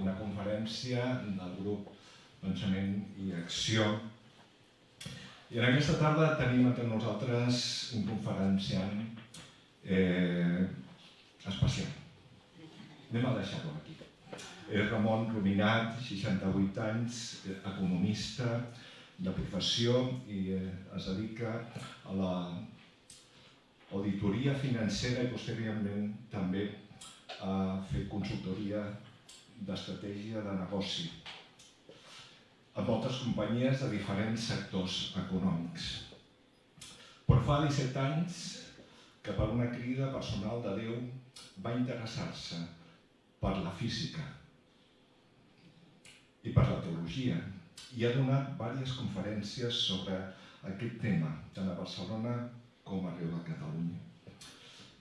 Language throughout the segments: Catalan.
una conferència del grup Pensament i Acció. I en aquesta tarda tenim entre nosaltres un conferenciant especial. Anem a deixar-lo aquí. És Ramon Rominat, 68 anys, economista de professió i es dedica a l'auditoria financera i posteriorment també a fer consultoria d'estratègia de negoci a moltes companyies de diferents sectors econòmics. Però fa 17 anys que per una crida personal de Déu va interessar-se per la física i per la teologia i ha donat diverses conferències sobre aquest tema, tant a Barcelona com arreu de Catalunya.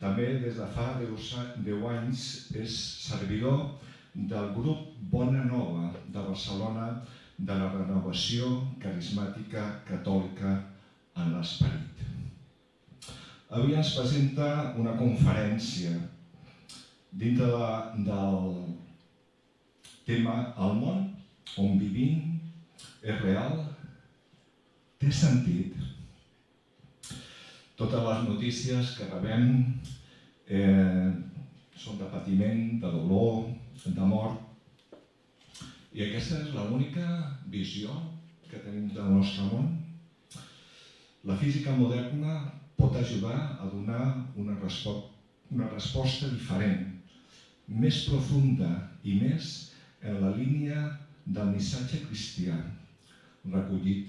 També des de fa 10 anys és servidor del grup Bona Nova de Barcelona de la renovació carismàtica catòlica en l'esperit. Avui ens presenta una conferència dintre del tema El món on vivim és real? Té sentit? Totes les notícies que rebem són de patiment, de dolor, de mort. I aquesta és l'única visió que tenim del nostre món. La física moderna pot ajudar a donar una resposta diferent, més profunda i més en la línia del missatge cristià recollit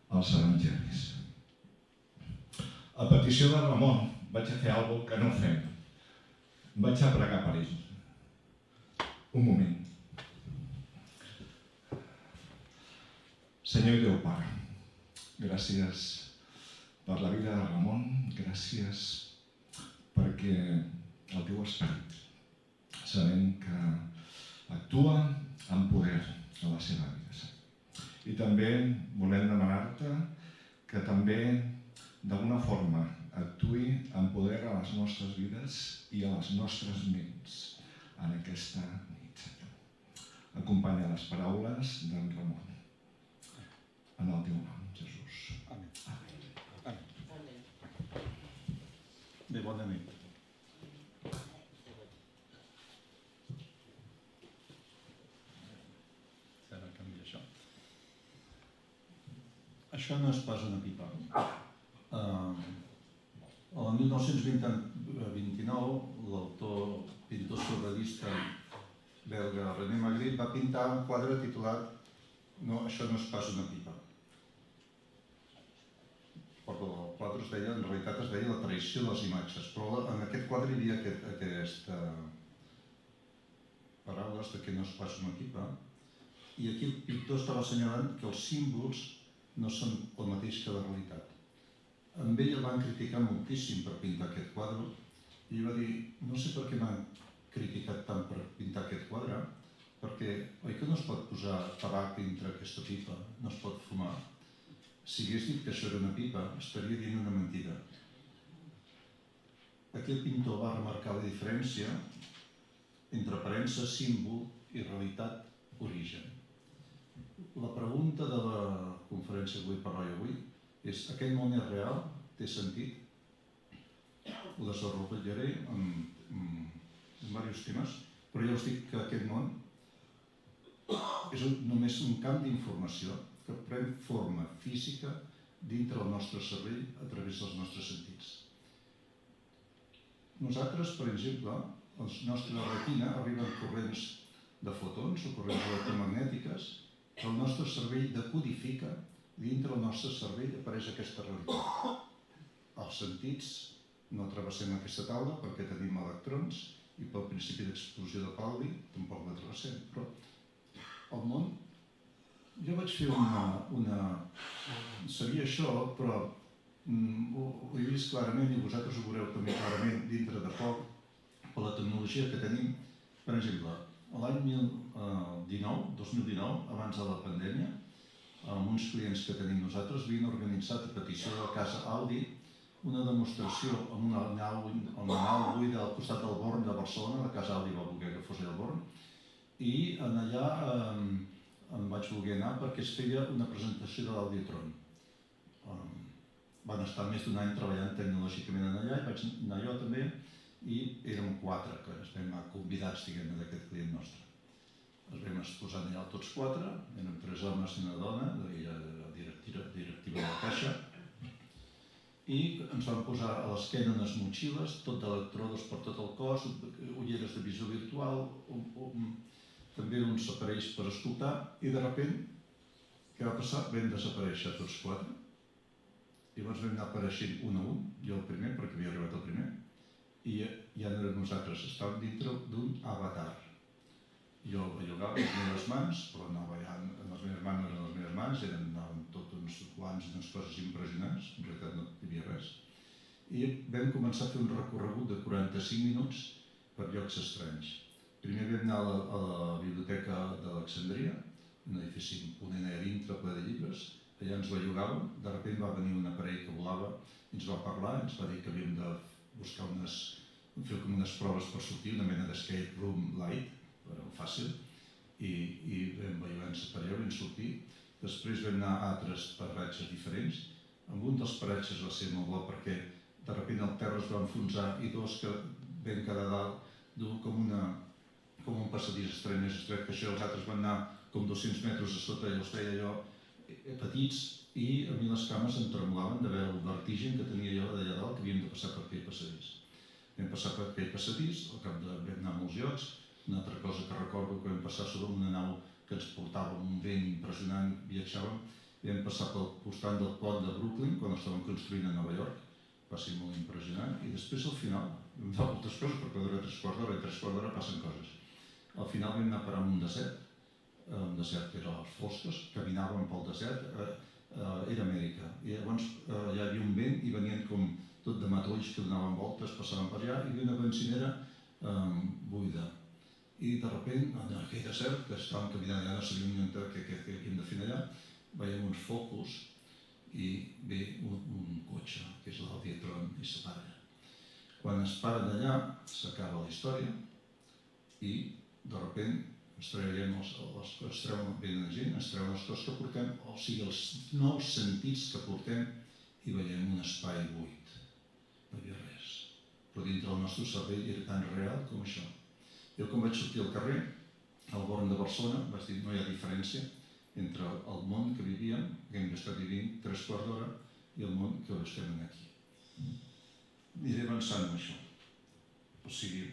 als evangelis. A petició de Ramon vaig a fer alguna cosa que no fem. Vaig a pregar per ell. Un moment. Senyor i Déu Pare, gràcies per la vida de Ramon, gràcies perquè el teu esperit sabem que actua amb poder a la seva vida. I també volem demanar-te que també d'alguna forma actuï amb poder a les nostres vides i a les nostres ments en aquesta nit, Senyor. Acompanya les paraules d'en Ramon. En el teu nom, Jesús. Amén. Bé, bona nit. Ara canvia això. Això no és pas una pipa. El 1929, l'autor pintor surrealista belga René Magritte va pintar un quadre titulat "No, això no és pas una pipa". Perquè el quadre es deia, en realitat es deia La traïció de les imatges, però en aquest quadre hi havia aquesta paraules de que no és pas una pipa, i aquí el pintor estava assenyalant que els símbols no són el mateix que la realitat. Amb ell el van criticar moltíssim per pintar aquest quadre i ell va dir, no sé per què m'han criticat tant per pintar aquest quadre, perquè oi que no es pot posar tabac dintre aquesta pipa, no es pot fumar? Si hagués dit que això era una pipa, estaria dient una mentida. Aquí el pintor va remarcar la diferència entre aparença, símbol i realitat, origen. La pregunta de la conferència que vull parlar avui és: aquest món és real? Té sentit? Ho desenvoluparé en diversos temes, però ja us dic que aquest món és només un camp d'informació que pren forma física dintre del nostre cervell a través dels nostres sentits. Nosaltres, per exemple, a la nostra retina arriben corrents de fotons o corrents electromagnètiques que el nostre cervell decodifica i dintre del nostre cervell apareix aquesta realitat. Els sentits no travessem aquesta taula perquè tenim electrons i pel principi d'explosió de Pauli tampoc la travessem, però el món... Jo vaig fer sabia això, però ho he vist clarament i vosaltres ho veureu també clarament dintre de poc per la tecnologia que tenim. Per exemple, l'any 2019, abans de la pandèmia, amb uns clients que tenim nosaltres, havien organitzat a petició de la casa Audi una demostració amb una nau buida al costat del Born de Barcelona. La casa Audi va voler que fos al Born, i allà em vaig voler anar perquè es feia una presentació de l'Audiotron. Van estar més d'un any treballant tecnològicament allà i vaig anar jo també, i érem 4 que ens vam convidats, diguem-ne, d'aquest client nostre. Ens vam exposar allà tots 4, érem 3 homes i una dona, la directiva de la caixa, i ens van posar a l'esquena unes motxilles, tot d'electrodes per tot el cos, ulleres de visió virtual, també uns aparells per escoltar, i de sobte, què va passar? Vam desaparèixer tots 4. Llavors vam anar apareixent un a un, jo el primer, perquè havia arribat el primer, i ja no érem nosaltres, estàvem dintre d'un avatar. Jo allogava les meves mans, però anava ja, les meves mans no eren les meves mans, anaven tots uns guants i unes coses impressionants, en realitat no hi havia res. I vam començar a fer un recorregut de 45 minuts per llocs estranys. Primer vam anar a la biblioteca d'Alexandria, un edifici imponent allà dintre ple de llibres, allà ens bellugàvem, de sobte va venir un aparell que volava i ens va parlar, ens va dir que havíem de buscar fer com unes proves per sortir, una mena d'escape room light, fàcil, i vam bellugar ens aparell, vam sortir. Després vam anar a altres paratges diferents. En un dels paratges va ser molt bo perquè de sobte el terra es va enfonsar i 2 que vam quedar dalt com un passadís estrany més estret que això, els altres van anar com 200 metres a sota i els feia allò petits, i a mi les cames em tremolaven de veure el vertigen que tenia jo d'allà dalt, que havíem de passar per aquell passadís. Vam passar per aquell passadís, al cap de vam anar a molts llocs. Una altra cosa que recordo que vam passar sobre una nau que ens portava un vent impressionant, viatjàvem, vam passar pel costat del pont de Brooklyn, quan estaven construint a Nova York, va ser molt impressionant, i després al final, vam fer moltes coses, perquè dura 3 quarts d'hora, i 3 quarts d'hora passen coses. Al final vam anar a parar en un desert que era a les fosques, caminàvem pel desert, era Amèrica, i llavors ja hi havia un vent i venien com tot de matolls que donaven voltes, passaven per allà, i hi havia una benzinera buida. I de sobte, en aquell desert, que estàvem caminant allà, no sabíem què havíem de fer allà, veiem uns focus i ve un cotxe, que és l'Audiotron, i se para allà. Quan es para allà, s'acaba la història i de sobte ens treuen gent, ens treuen les coses que portem, o sigui, els 9 sentits que portem, i veiem un espai buit. No hi havia res. Però dintre el nostre cervell era tan real com això. Jo quan vaig sortir al carrer, al Born de Barcelona, vaig dir no hi ha diferència entre el món que vivíem, que hem estat vivint 3 quarts d'hora, i el món que estem aquí. Aniré avançant amb això. O sigui,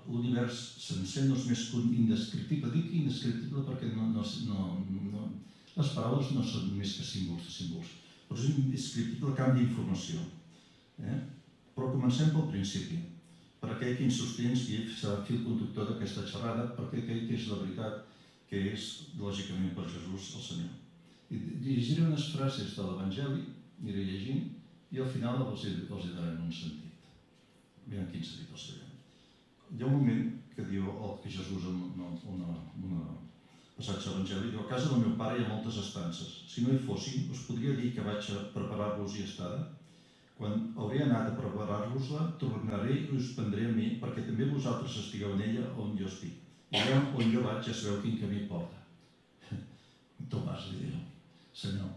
l'univers sencer no és més que un indescriptible. Dic indescriptible perquè les paraules no són més que símbols de símbols, però és un indescriptible camp d'informació. Però comencem pel principi. Per aquell que insistia que serà fil conductor d'aquesta xerrada, perquè aquell que és la veritat, que és, lògicament, per Jesús, el Senyor. I llegiré unes frases de l'Evangeli, aniré llegint, i al final els daré un sentit. Aviam quin sentit els diré. Hi ha un moment que diu que Jesús en un passatge evangèlic, diu: a casa del meu pare hi ha moltes estances. Si no hi fossin, us podria dir que vaig a preparar-vos-hi estada? Quan hauré anat a preparar-vos-la, tornaré i us prendré a mi, perquè també vosaltres estigueu en ella on jo estic. I allà on jo vaig ja sabeu quin camí porta. Tomàs li diu: Senyor,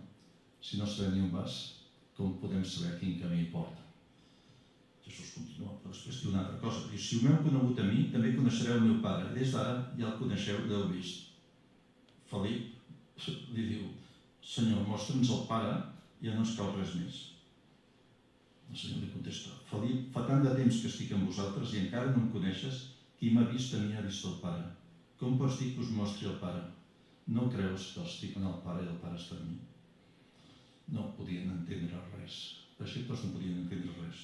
si no sabem ni on vas, com podem saber quin camí porta? Jesús continua, però després diu una altra cosa. Diu: si m'heu conegut a mi, també coneixereu el meu pare. Des d'ara ja el coneixeu i l'heu vist. Felip li diu: Senyor, mostra'ns el pare, ja no ens cal res més. El Senyor li contesta: Felip, fa tant de temps que estic amb vosaltres i encara no em coneixes, qui m'ha vist a mi ha vist el pare. Com pots dir que us mostri el pare? No creus que estic en el pare i el pare està en mi? No podien entendre res. Els disciples no podien entendre res.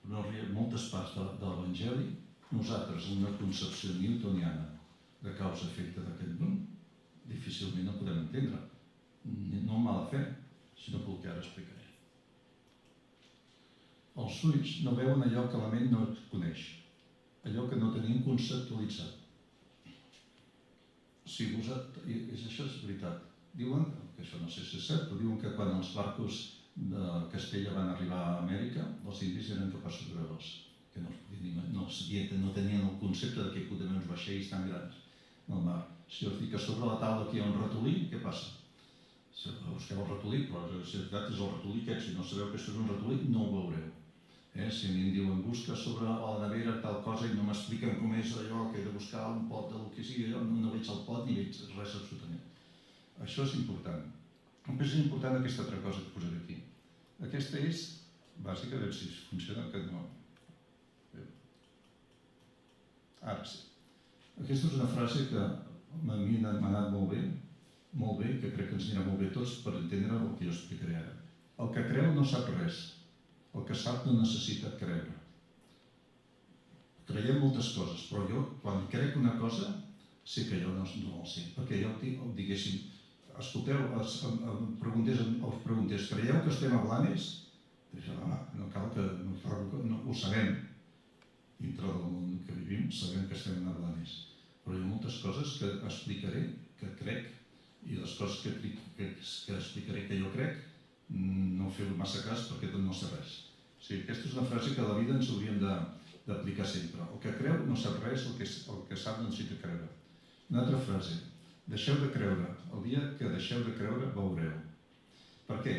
Però moltes parts de l'Evangeli, nosaltres, en una concepció newtoniana de causa-efecte d'aquest món, difícilment no podem entendre. No amb mala fe, sinó pel que ara explicaré. Els ulls no veuen allò que la ment no coneix, allò que no tenim conceptualitzat. Si això és veritat. Diuen, que això no sé si és cert, però diuen que quan els barcos de Castella van arribar a Amèrica, els indis eren capaços de veure'ls. que no tenien el concepte de que hi podien uns vaixells tan grans al mar. Si us dic que sobre la taula aquí hi ha un ratolí, què passa? Busqueu el ratolí, però la veritat és el ratolí aquest. Si no sabeu que això és un ratolí, no ho veureu. Si a mi em diuen busca sobre la nevera tal cosa i no m'expliquen com és allò que he de buscar un pot del que sigui, no veig el pot ni veig res absolutament. Això és important. Després és important aquesta altra cosa que posaré aquí. Aquesta és bàsica, a veure si funciona, que no. Ara sí. Aquesta és una frase que a mi m'ha anat molt bé, que crec que ens anirà molt bé tots per entendre el que jo explicaré ara. El que creu no sap res, el que sap no necessita creure. Creiem moltes coses, però jo, quan crec una cosa, sé que jo no ho sé, perquè jo, diguéssim, escolteu, em preguntés, creieu que estem a Blanes? No cal que ho sabem. Dintre del món que vivim sabem que estem a Blanes. Però hi ha moltes coses que explicaré, que crec, i les coses que explicaré que jo crec, no feu massa cas perquè no sé res. O sigui, aquesta és una frase que a la vida ens hauríem d'aplicar sempre. El que creu no sap res, el que sap no necessita creure. Una altra frase, deixeu de creure. El dia que deixeu de creure, veureu. Per què?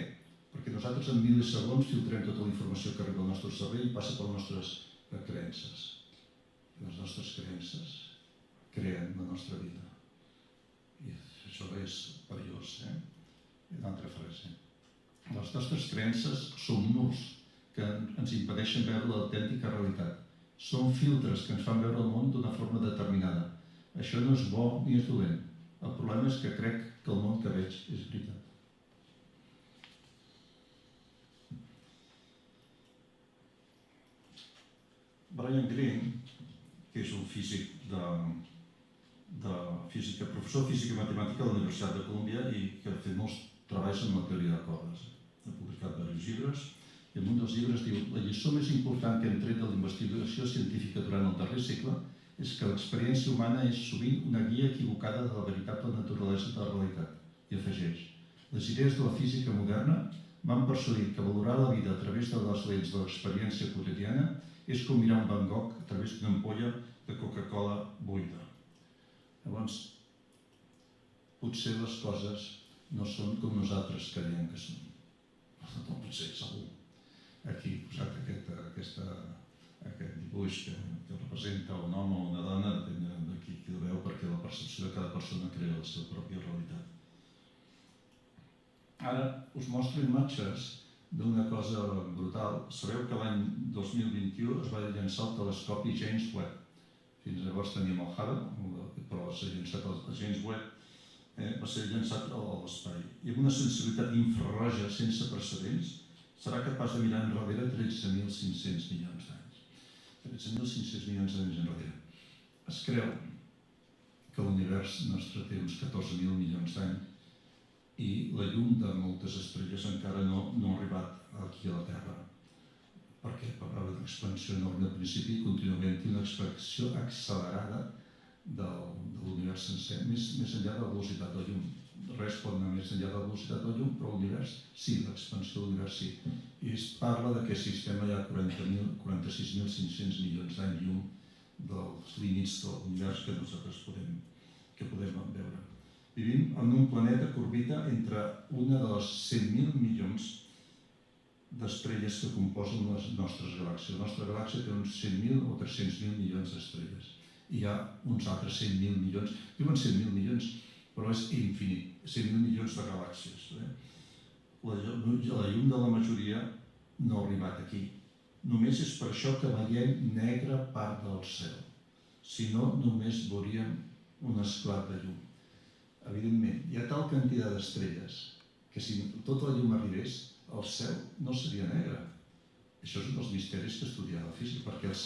Perquè nosaltres en milisegons filtrem tota la informació que arriba al nostre cervell i passa per les nostres creences. Les nostres creences creen la nostra vida. I això és perillós. I una altra frase. Les nostres creences són murs que ens impedeixen veure l'autèntica realitat. Són filtres que ens fan veure el món d'una forma determinada. Això no és bo ni és dolent. El problema és que crec que el món que veig és veritat. Brian Greene, que és un físic professor de física i matemàtica a la Universitat de Colúmbia i que ha fet molts treballs en la teoria de cordes. Ha publicat diversos llibres i en un dels llibres diu: la lliçó més important que hem tret de la investigació científica durant el darrer segle és que l'experiència humana és sovint una guia equivocada de la veritable naturalesa de la realitat. I afegeix: les idees de la física moderna m'han persuadit que valorar la vida a través de les lents de l'experiència quotidiana és com mirar un Van Gogh a través d'una ampolla de Coca-Cola buida. Llavors, potser les coses no són com nosaltres creiem que són. No pot ser, segur. Aquí he posat aquest dibuix que representa un home o una dona, depèn de qui el veu, perquè la percepció de cada persona crea la seva pròpia realitat. Ara us mostro imatges d'una cosa brutal. Sabeu que l'any 2021 es va llançar el telescopi James Webb. Fins llavors teníem el Hubble, però s'ha llançat el James Webb, va ser llançat a l'espai. I amb una sensibilitat infraroja sense precedents, serà capaç de mirar enrere 13.500 milions d'anys. 13.500 milions d'anys enrere. Es creu que l'univers nostre té uns 14.000 milions d'anys i la llum de moltes estrelles encara no ha arribat aquí a la Terra. Perquè parlava d'expansió enorme al principi i contínuament té una expansió accelerada de l'univers sencer, més enllà de la velocitat de la llum. Res pot anar més enllà de la velocitat de la llum, però l'univers sí, l'expansió de l'univers sí. I es parla de que sistema hi ha 46.500 milions d'anys llum dels límits de l'univers que nosaltres podem veure. Vivim en un planeta que orbita entre una de les 100.000 milions d'estrelles que composen les nostres galàxies. La nostra galàxia té uns 100.000 o 300.000 milions d'estrelles. I hi ha uns altres 100.000 milions, diuen 100.000 milions, però és infinit, 100.000 milions de galàxies. La llum de la majoria no ha arribat aquí. Només és per això que veiem negra part del cel. Si no, només veuríem un esclat de llum. Evidentment, hi ha tal quantitat d'estrelles que si tota la llum arribés, el cel no seria negre. Això és un dels misteris que estudia la física, perquè el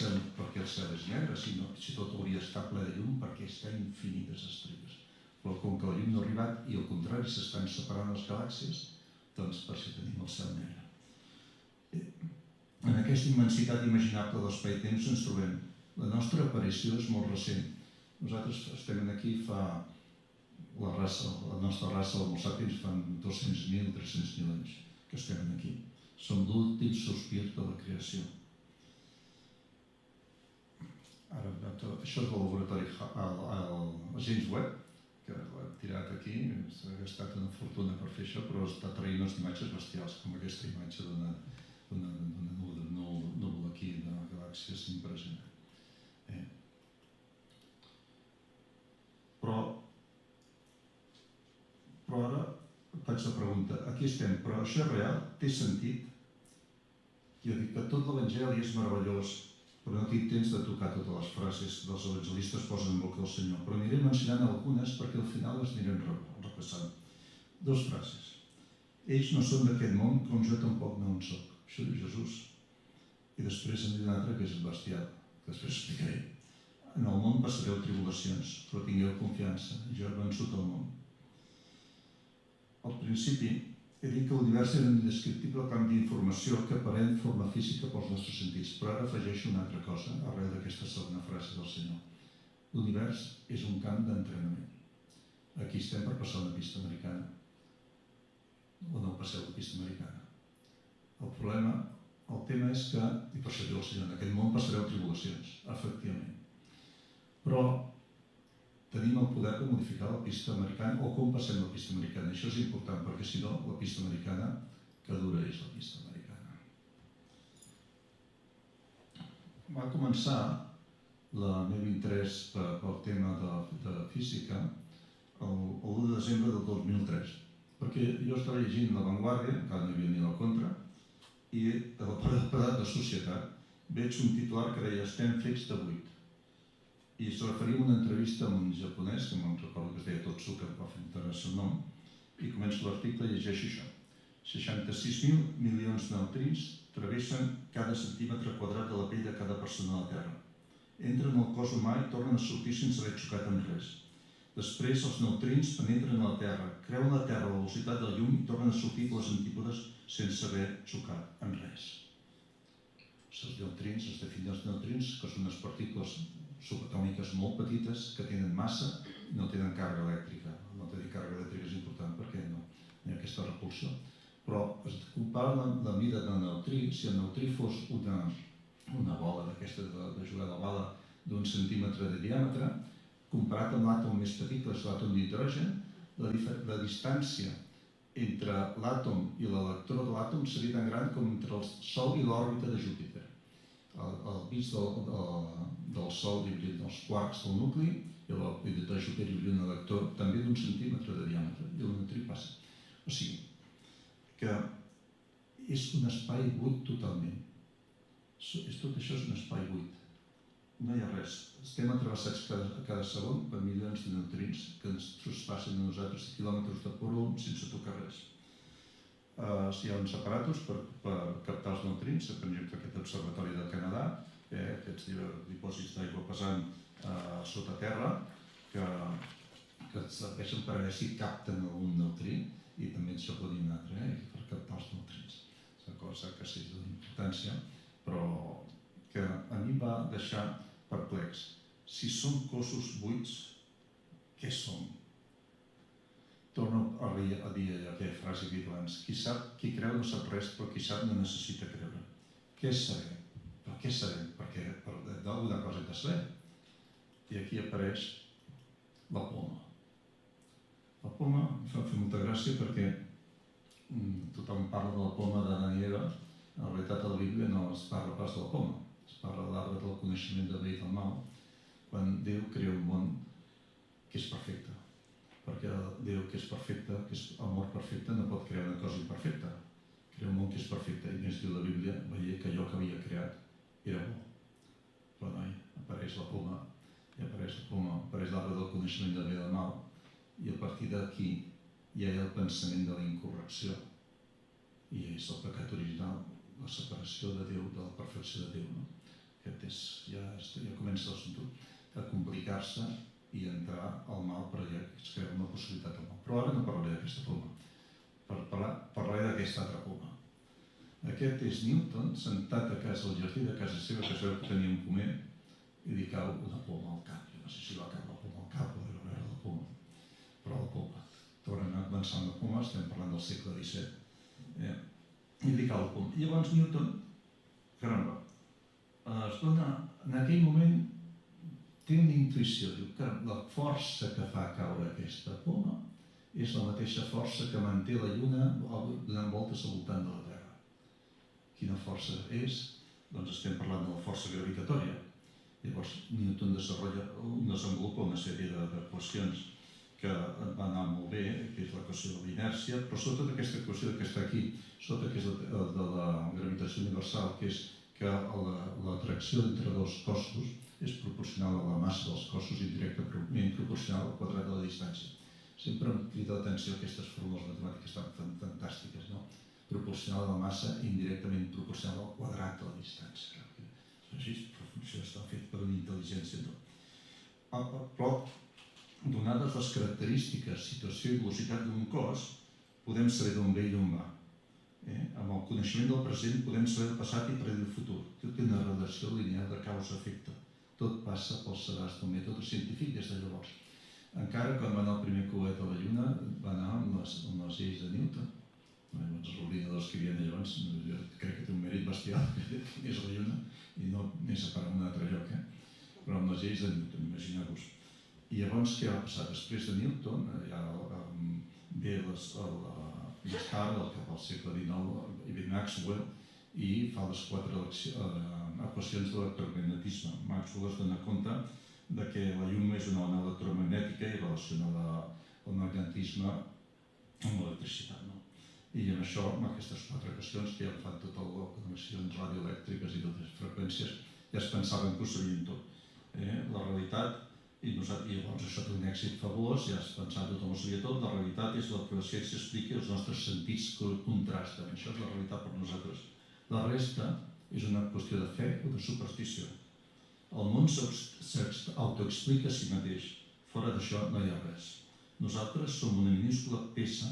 cel és negre, si tot hauria d'estar ple de llum, perquè està infinites estrelles. Però com que la llum no ha arribat i al contrari s'estan separant les galàxies, doncs per això tenim el cel negre. En aquesta immensitat imaginable de l'espai-temps ens trobem. La nostra aparició és molt recent. Nosaltres estem aquí fa... La nostra raça, l'Homo sapiens, fa 200.000 o 300.000 anys que estem aquí. Som l'últim sospir de la creació. Això és del laboratori James Webb, que l'he tirat aquí, s'ha gastat una fortuna per fer això, però està traient unes imatges bestials, com aquesta imatge d'una núvol aquí de galàxies impressionant. Però ara faig la pregunta, aquí estem, però això és real? Té sentit? Jo dic que tot l'Evangeli és meravellós, però no tinc temps de tocar totes les frases que els evangelistes posen en boca del Senyor, però aniré mencionant algunes perquè al final les anirem repassant. 2 frases. Ells no són d'aquest món, com jo tampoc no en soc. Això diu Jesús. I després en diu una altra que és bestial, que després explicaré. En el món passareu tribulacions, però tingueu confiança, jo he vençut el món. Al principi he dit que l'univers era un indescriptible camp d'informació que aparent forma física pels nostres sentits, però ara afegeixo una altra cosa arrel d'aquesta segona frase del Senyor. L'univers és un camp d'entrenament. Aquí estem per passar una pista americana. O no passeu la pista americana. El tema és que, i per això diu el Senyor, en aquest món passareu tribulacions, efectivament. Però tenim el poder de modificar la pista americana o com passem la pista americana. Això és important perquè si no, la pista americana, que dura és la pista americana. Va començar el meu interès pel tema de física el 1 de desembre del 2003, perquè jo estava llegint La Vanguardia, encara no hi havia ni la Contra, i a l'aparat de Societat veig un titular que deia estem fets de buit. I es referia a una entrevista amb un japonès, que me'n recordo que es deia Totsuka, va fer el seu nom, i començo l'article i llegeixo això. 66.000 milions de neutrins travessen cada centímetre quadrat de la pell de cada persona a la Terra. Entren al cos humà i tornen a sortir sense haver xocat en res. Després els neutrins penetren a la Terra, creuen la Terra a la velocitat del llum i tornen a sortir per les antípodes sense haver xocat en res. Els neutrins, es defineixen els neutrins, que són unes partícules subatòmiques molt petites que tenen massa i no tenen càrrega elèctrica. No tenir càrrega elèctrica és important perquè no hi ha aquesta repulsió. Però es compara la mida del neutrí. Si el neutrí fos una bola d'aquesta de jugar de bala d'1 centímetre de diàmetre, comparat amb l'àtom més petit, que és l'àtom d'hidrogen, la distància entre l'àtom i l'electró de l'àtom seria tan gran com entre el Sol i l'òrbita de Júpiter. Al mig del Sol hi hauria els quarks del nucli i a l'òrbita de Júpiter hi hauria un electró també d'1 centímetre de diàmetre i el neutrí passa. O sigui, que és un espai buit totalment. Tot això és un espai buit. No hi ha res. Estem atrevessats cada segon per milions de neutrins que ens traspassen a nosaltres a quilòmetres de por sense tocar res. Hi ha uns aparatos per captar els neutrins, per exemple aquest observatori del Canadà, aquests dipòsits d'aigua pesant sota terra, que serveixen per veure si capten algun neutrí i també això pot dir un altre, per captar els neutrins. És una cosa que sí és d'importància, però que a mi va deixar perplex. Si som cossos buits, què som? Torno a dir aquella frase que he dit abans. Qui creu no sap res, però qui sap no necessita creure. Què sabem? Però què sabem? Perquè d'alguna cosa hem de saber. I aquí apareix la poma. La poma em fa molta gràcia perquè tothom parla de la poma d'Adam i Eva. En realitat a la Bíblia no es parla pas de la poma. Es parla de l'arbre del coneixement del bé i del mal, quan Déu crea un món que és perfecte. Perquè Déu, que és perfecte, que és amor perfecte, no pot crear una cosa imperfecta. Crea un món que és perfecte, i més diu la Bíblia, veia que allò que havia creat era bo. Però no, apareix la poma, apareix l'arbre del coneixement del bé i del mal, i a partir d'aquí hi ha el pensament de la incorrecció, i és el pecat original, la separació de Déu, de la perfecció de Déu. Ja comença a complicar-se i entrar al mal per allà, que es crea una possibilitat al mal. Però ara no parlaré d'aquesta poma, parlaré d'aquesta altra poma. Aquest és Newton, sentat a casa, al jardí de casa seva, que es veu que tenia un pomer, i li cau una poma al cap. Jo no sé si va caure la poma al cap o era la poma, però la poma. Tornen avançant la poma, estem parlant del segle XVII. I li cau la poma. I llavors Newton, caramba, es dona, en aquell moment té una intuïció, diu que la força que fa caure aquesta poma és la mateixa força que manté la Lluna donant voltes al voltant de la Terra. Quina força és? Doncs estem parlant de la força gravitatòria. Llavors, Newton desenvolupa una sèrie de qüestions que va anar molt bé, que és l'equació de l'inèrcia, però sobretot aquesta equació que està aquí, sota, que és de la gravitació universal, que és que l'atracció entre dos cossos és proporcional a la massa dels cossos i directament proporcional al quadrat de la distància. Sempre em crida l'atenció aquestes fórmules matemàtiques tan fantàstiques, no? Proporcional a la massa i indirectament proporcional al quadrat de la distància. Així, això està fet per una intel·ligència. Però, donades les característiques, situació i velocitat d'un cos, podem saber d'on ve i d'on va. Amb el coneixement del present podem saber el passat i predir el futur. Tot té una relació lineal de causa-efecte. Tot passa pel sedàs del mètode científic des de llavors. Encara quan va anar el primer coet a la Lluna, va anar amb les lleis de Newton. Els ordinadors que hi havia llavors, jo crec que té un mèrit bestial, que és la Lluna, i no més a parar un altre lloc, però amb les lleis de Newton, imagineu-vos. I llavors què va passar? Després de Newton, ja ve Descartes, cap al segle XIX, i ve Maxwell, i fa les 4 equacions de l'electromagnetisme. Maxwell es dona compte que la llum és una ona electromagnètica i relaciona el magnetisme amb l'electricitat. I amb això, amb aquestes 4 equacions, que ja fan totes les connexions radioelèctriques i totes les freqüències, ja es pensaven que ho sabien tot. La realitat, i llavors això té un èxit fabulós, ja es pensava tothom ho sabia tot, la realitat és el que la ciència explica i els nostres sentits contrasten. Això és la realitat per nosaltres. La resta és una qüestió de fe o de superstició. El món s'autoexplica a si mateix. Fora d'això no hi ha res. Nosaltres som una minúscula peça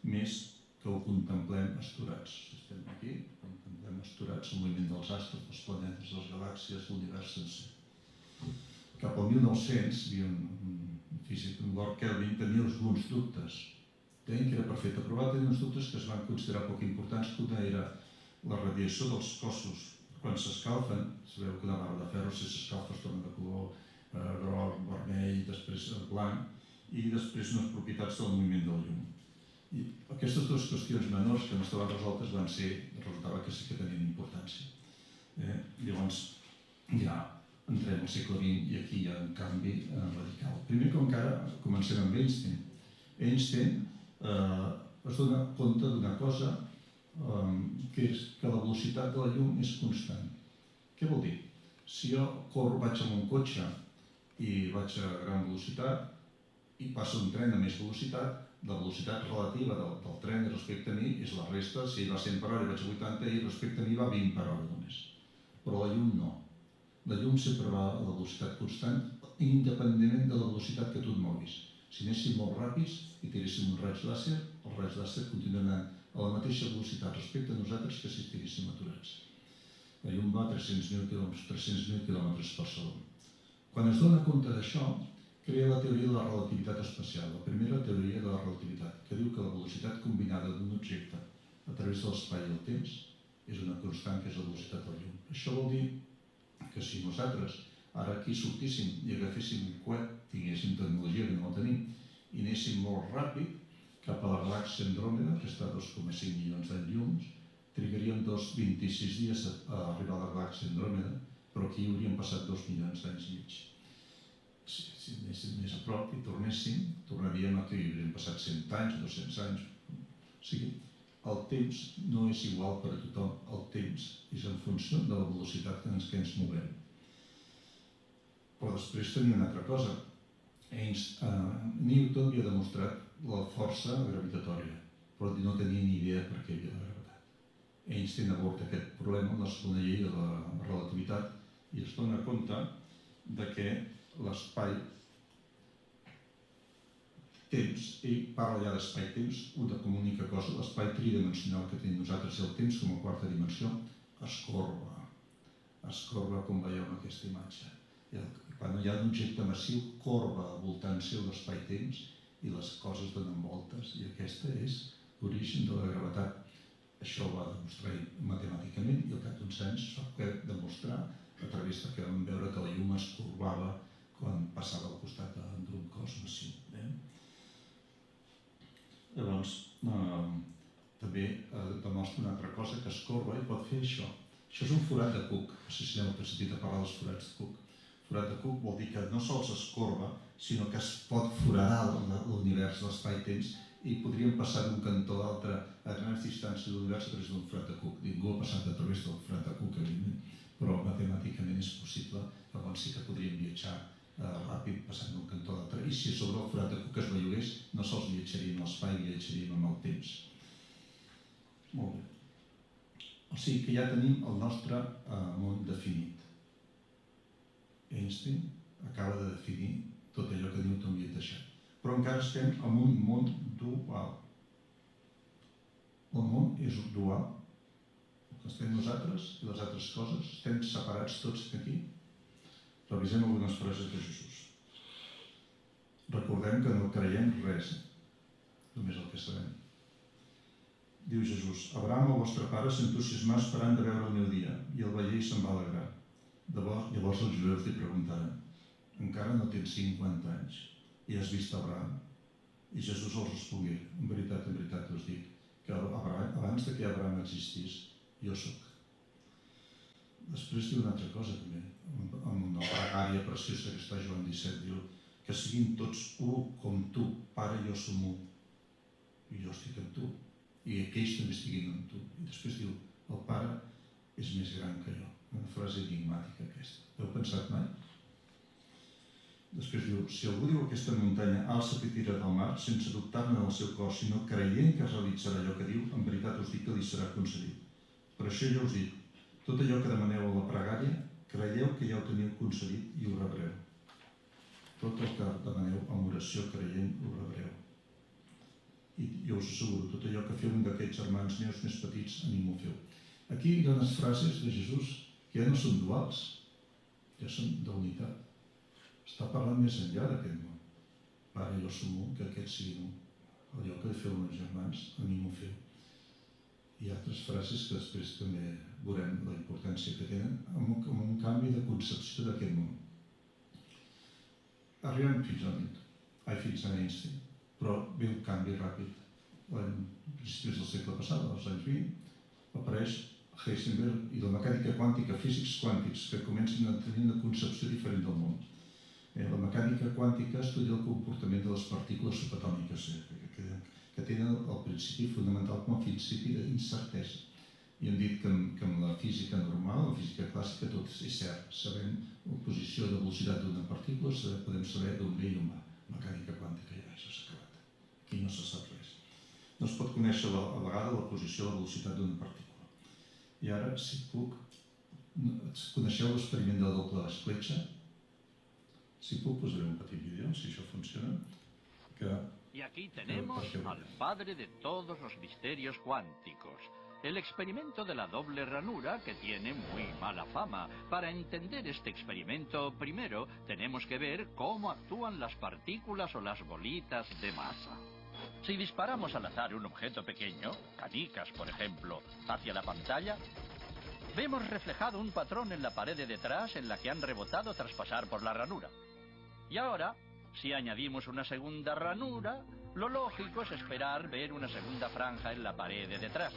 més que ho contemplem esturats. Estem aquí, contemplem esturats el moviment dels astres, dels planetes, les galàxies, l'univers sencer. Cap al 1900, hi havia un físic, Lord Kelvin, tenia alguns dubtes. Deien que era perfecte, però va tenir uns dubtes que es van considerar poc importants, que una era la radiació dels cossos. Quan s'escalfen, sabeu que una barra de ferro, si s'escalfa es torna de color groc, vermell, després blanc, i després unes propietats del moviment de la llum. I aquestes dues qüestions menors que no estaven resoltes resultava que sí que tenien importància. Llavors, ja entrem al segle XX i aquí hi ha un canvi radical. Primer que encara comencem amb Einstein. Einstein es dona compte d'una cosa, que és que la velocitat de la llum és constant. Què vol dir? Si jo vaig amb un cotxe i vaig a gran velocitat i passa un tren a més velocitat, la velocitat relativa del tren respecte a mi és la resta. Si ell va 100 per hora i vaig a 80 i respecte a mi va 20 per hora només. Però la llum no. La llum sempre va a la velocitat constant, independentment de la velocitat que tu et moguis. Si anéssim molt ràpids i tiréssim un raig làser, el raig làser continua anant a la mateixa velocitat respecte a nosaltres que si estiguéssim aturats. La llum va a 300.000 km per segon. Quan es dona compte d'això, crea la teoria de la relativitat especial, la primera teoria de la relativitat, que diu que la velocitat combinada d'un objecte a través de l'espai i el temps és una constant, que és la velocitat de la llum. Això vol dir que si nosaltres ara aquí sortíssim i agaféssim un coet, tinguéssim tecnologia que no la tenim, i anéssim molt ràpid cap a la galàxia Andròmeda, que està a 2,5 milions d'anys llums, trigaríem 26 dies a arribar a la galàxia Andròmeda, però aquí hauríem passat 2 milions d'anys i mig. Si anéssim més a prop i tornaríem a que hi hauríem passat 100 anys, 200 anys. O sigui, el temps no és igual per a tothom, el temps és en funció de la velocitat en què ens movem. Però després tenia una altra cosa. Newton havia demostrat la força gravitatòria, però no tenia ni idea per què hi havia la gravetat. Einstein aborda aquest problema amb la segona llei de la relativitat i es dona compte que l'espai temps, ell parla ja d'espai-temps, una única cosa, l'espai tridimensional que tenim nosaltres i el temps com a quarta dimensió es corba com veieu en aquesta imatge. Quan hi ha un objecte massiu, corba al voltant seu l'espai-temps i les coses donen voltes, i aquesta és l'origen de la gravetat. Això ho va demostrar matemàticament i al cap d'uns anys es va poder demostrar a través que vam veure que la llum es corbava quan passava al costat d'un cos massiu. Llavors, també demostra una altra cosa, que es corba i pot fer això. Això és un forat de Cook, no sé si heu sentit a parlar dels forats de Cook. Forat de Cook vol dir que no sols es corba, sinó que es pot foradar l'univers, l'espai-temps, i podríem passar d'un cantó a l'altre a grans distàncies de l'univers a través d'un forat de Cook. Ningú ha passat a través del forat de Cook, evidentment, però matemàticament és possible, llavors sí que podríem viatjar ràpid passant d'un cantó a l'altre. I si sobre el forat de Cook es bellugués, no sols viatjaríem a l'espai, viatjaríem amb el temps. Molt bé. O sigui que ja tenim el nostre món definit. Einstein acaba de definir tot allò que Newton havia deixat. Però encara estem en un món dual. El món és dual. Estem nosaltres i les altres coses. Estem separats tots d'aquí. Revisem algunes frases de Jesús. Recordem que no creiem res, només el que sabem. Diu Jesús: Abraham, el vostre pare, s'entusiasmà esperant de veure el meu dia, i el veié i se'n va alegrar. Llavors els jueus li preguntaren: encara no tens 50 anys i has vist Abraham? I Jesús els respongué: en veritat us dic, que abans que Abraham existís, jo sóc. Després diu una altra cosa també, amb una pregària preciosa que està a Joan 17, diu que siguin tots u com tu, Pare, jo som u, i jo estic amb tu, i que ells també estiguin amb tu. I després diu: el Pare és més gran que jo. Una frase enigmàtica aquesta. Heu pensat mai? Després diu: si algú diu aquesta muntanya alça't i tira't al mar, sense dubtar-ne en el seu cor, sinó creient que es realitzarà allò que diu, en veritat us dic que li serà concedit. Per això jo us dic, tot allò que demaneu a la pregària, creieu que ja ho teniu concedit i ho rebreu. Tot el que demaneu amb oració creient, ho rebreu. I jo us asseguro, tot allò que feu un d'aquests germans meus més petits, a mi m'ho feu. Aquí hi ha unes frases de Jesús que ja no són duals, ja són d'unitat. Està parlant més enllà d'aquest món. Pare, jo som un, que aquests siguin un. Allò que feu uns germans, a mi m'ho feu. Hi ha altres frases que després també veurem la importància que tenen amb un canvi de concepció d'aquest món. Arribem fins a Einstein, però ve un canvi ràpid. A principis del segle passat, als anys 20, apareix Heisenberg i la mecànica quàntica, físics quàntics, que comencen a tenir una concepció diferent del món. La mecànica quàntica estudia el comportament de les partícules subatòmiques, que tenen el principi fonamental com a principi d'incertesa. I hem dit que amb la física normal, la física clàssica, tot és cert. Sabem la posició de velocitat d'una partícula, podem saber d'on ve i on va. Mecànica quàntica ja, això s'ha acabat. Aquí no se sap res. No es pot conèixer a la vegada la posició de la velocitat d'una partícula. I ara, si puc, coneixeu l'experiment de la doble escletxa? Si puc, posaré un petit vídeo, si això funciona. Y aquí tenemos al padre de todos los misterios cuánticos. El experimento de la doble ranura, que tiene muy mala fama. Para entender este experimento, primero tenemos que ver cómo actúan las partículas o las bolitas de masa. Si disparamos al azar un objeto pequeño, canicas por ejemplo, hacia la pantalla, vemos reflejado un patrón en la pared de detrás en la que han rebotado tras pasar por la ranura. Y ahora, si añadimos una segunda ranura, lo lógico es esperar ver una segunda franja en la pared de detrás.